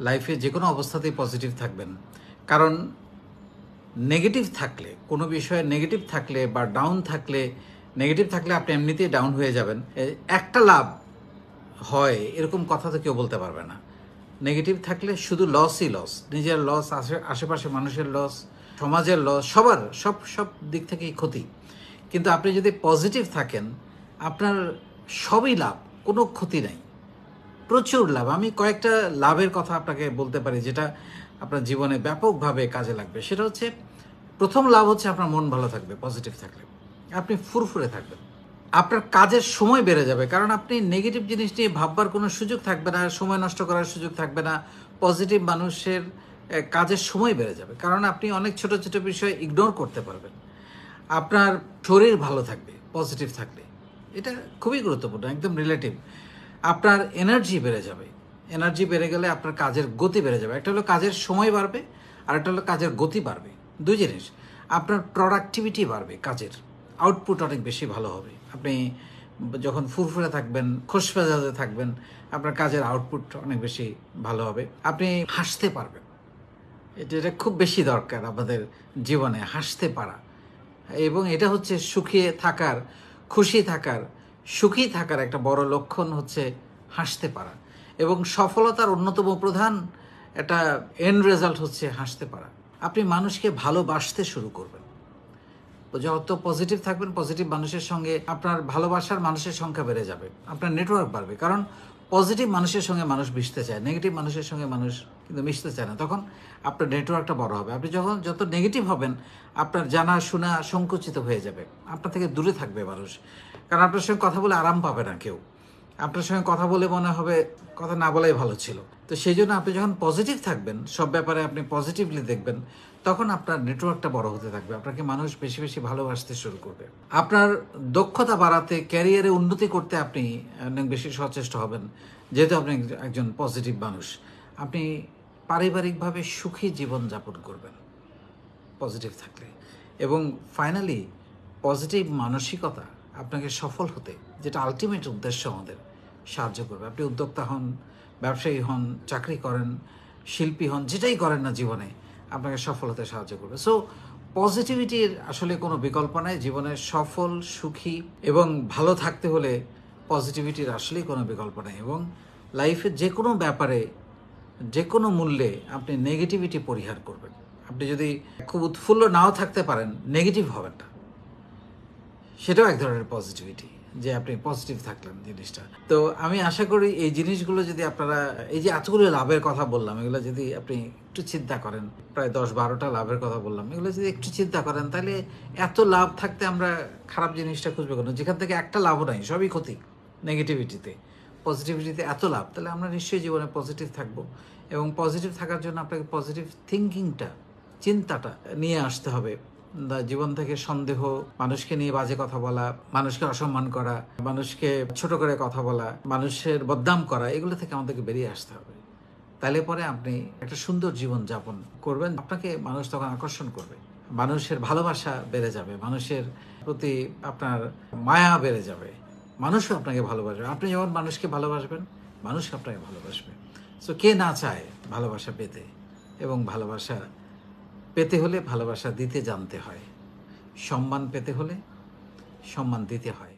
লাইফে যে কোনো অবস্থাতেই পজিটিভ থাকবেন। কারণ নেগেটিভ থাকলে, কোনো বিষয়ে নেগেটিভ থাকলে বা ডাউন থাকলে, নেগেটিভ থাকলে আপনি এমনিতেই ডাউন হয়ে যাবেন। একটা লাভ হয় এরকম কথা তো কেউ বলতে পারবে না। নেগেটিভ থাকলে শুধু লসই লস, নিজের লস, আশেপাশে মানুষের লস, সমাজের লস, সবার সব সব দিক থেকেই ক্ষতি। কিন্তু আপনি যদি পজিটিভ থাকেন, আপনার সবই লাভ, কোনো ক্ষতি নাই, প্রচুর লাভ। আমি কয়েকটা লাভের কথা আপনাকে বলতে পারি যেটা আপনার জীবনে ব্যাপকভাবে কাজে লাগবে। সেটা হচ্ছে, প্রথম লাভ হচ্ছে আপনার মন ভালো থাকবে পজিটিভ থাকলে, আপনি ফুরফুরে থাকবেন। আপনার কাজের সময় বেড়ে যাবে, কারণ আপনি নেগেটিভ জিনিস নিয়ে ভাববার কোনো সুযোগ থাকবে না, সময় নষ্ট করার সুযোগ থাকবে না। পজিটিভ মানুষের কাজের সময় বেড়ে যাবে, কারণ আপনি অনেক ছোট ছোট বিষয় ইগনোর করতে পারবেন। আপনার শরীর ভালো থাকবে পজিটিভ থাকলে, এটা খুবই গুরুত্বপূর্ণ, একদম রিলেটিভ। আপনার এনার্জি বেড়ে যাবে, এনার্জি বেড়ে গেলে আপনার কাজের গতি বেড়ে যাবে। একটা হলো কাজের সময় বাড়বে, আর একটা হলো কাজের গতি বাড়বে। দুই জিনিস। আপনার প্রোডাক্টিভিটি বাড়বে, কাজের আউটপুট অনেক বেশি ভালো হবে। আপনি যখন ফুরফুরে থাকবেন, খোশমেজাজে থাকবেন, আপনার কাজের আউটপুট অনেক বেশি ভালো হবে। আপনি হাসতে পারবেন, এটা খুব বেশি দরকার আমাদের জীবনে, হাসতে পারা। এবং এটা হচ্ছে সুখী থাকার, খুশি থাকার, সুখী থাকার একটা বড় লক্ষণ হচ্ছে হাসতে পারা। এবং সফলতার অন্যতম প্রধান একটা এন্ড রেজাল্ট হচ্ছে হাসতে পারা। আপনি মানুষকে ভালোবাসতে শুরু করবেন। যত পজিটিভ থাকবেন, পজিটিভ মানুষের সঙ্গে আপনার ভালোবাসার মানুষের সংখ্যা বেড়ে যাবে, আপনার নেটওয়ার্ক বাড়বে। কারণ পজিটিভ মানুষের সঙ্গে মানুষ মিশতে চায়, নেগেটিভ মানুষের সঙ্গে মানুষ কিন্তু মিশতে চায় না। তখন আপনার নেটওয়ার্কটা বড় হবে। আপনি যখন যত নেগেটিভ হবেন, আপনার জানা শোনা সংকুচিত হয়ে যাবে, আপনার থেকে দূরে থাকবে মানুষ। কারণ আপনার সঙ্গে কথা বলে আরাম পাবে না কেউ, আপনার সঙ্গে কথা বলে মনে হবে কথা না বলাই ভালো ছিল। তো সেই জন্য আপনি যখন পজিটিভ থাকবেন, সব ব্যাপারে আপনি পজিটিভলি দেখবেন, তখন আপনার নেটওয়ার্কটা বড় হতে থাকবে, আপনাকে মানুষ বেশি বেশি ভালোবাসতে শুরু করবে। আপনার দক্ষতা বাড়াতে, ক্যারিয়ারে উন্নতি করতে আপনি অনেক বেশি সচেষ্ট হবেন, যেহেতু আপনি একজন পজিটিভ মানুষ। আপনি পারিবারিকভাবে সুখী জীবনযাপন করবেন পজিটিভ থাকলে। এবং ফাইনালি পজিটিভ মানসিকতা আপনাকে সফল হতে, যেটা আলটিমেট উদ্দেশ্য, আমাদের সাহায্য করবে। আপনি উদ্যোক্তা হন, ব্যবসায়ী হন, চাকরি করেন, শিল্পী হন, যেটাই করেন না জীবনে, আপনাকে সফল হতে সাহায্য করবে। সো পজিটিভিটির আসলে কোনো বিকল্প নাই। জীবনে সফল, সুখী এবং ভালো থাকতে হলে পজিটিভিটির আসলেই কোনো বিকল্প নেই। এবং লাইফের যে কোনো ব্যাপারে, যে কোনো মূল্যে আপনি নেগেটিভিটি পরিহার করবেন। আপনি যদি খুব উৎফুল্ল নাও থাকতে পারেন, নেগেটিভ হবেন না, সেটাও এক ধরনের পজিটিভিটি, যে আপনি পজিটিভ থাকলেন জিনিসটা। তো আমি আশা করি এই জিনিসগুলো যদি আপনারা, এই যে এতগুলো লাভের কথা বললাম, এগুলো যদি আপনি একটু চিন্তা করেন, প্রায় 10-12টা লাভের কথা বললাম, এগুলো যদি একটু চিন্তা করেন, তাহলে এত লাভ থাকতে আমরা খারাপ জিনিসটা খুঁজবে কেন? যেখান থেকে একটা লাভও নাই, সবই ক্ষতি নেগেটিভিটিতে। পজিটিভিটিতে এত লাভ, তাহলে আমরা নিশ্চয়ই জীবনে পজিটিভ থাকবো। এবং পজিটিভ থাকার জন্য আপনাকে পজিটিভ থিঙ্কিংটা, চিন্তাটা নিয়ে আসতে হবে। জীবন থেকে সন্দেহ, মানুষকে নিয়ে বাজে কথা বলা, মানুষকে অসম্মান করা, মানুষকে ছোট করে কথা বলা, মানুষের বদনাম করা, এগুলো থেকে আমাদেরকে বেরিয়ে আসতে হবে। তাহলে পরে আপনি একটা সুন্দর জীবন যাপন করবেন, আপনাকে মানুষ তখন আকর্ষণ করবে, মানুষের ভালোবাসা বেড়ে যাবে, মানুষের প্রতি আপনার মায়া বেড়ে যাবে, মানুষও আপনাকে ভালোবাসবে। আপনি যখন মানুষকে ভালোবাসবেন, মানুষ আপনাকে ভালোবাসবে। সো কে না চায় ভালোবাসা পেতে? এবং ভালোবাসা পেতে হলে ভালোবাসা দিতে জানতে হয়, সম্মান পেতে হলে সম্মান দিতে হয়।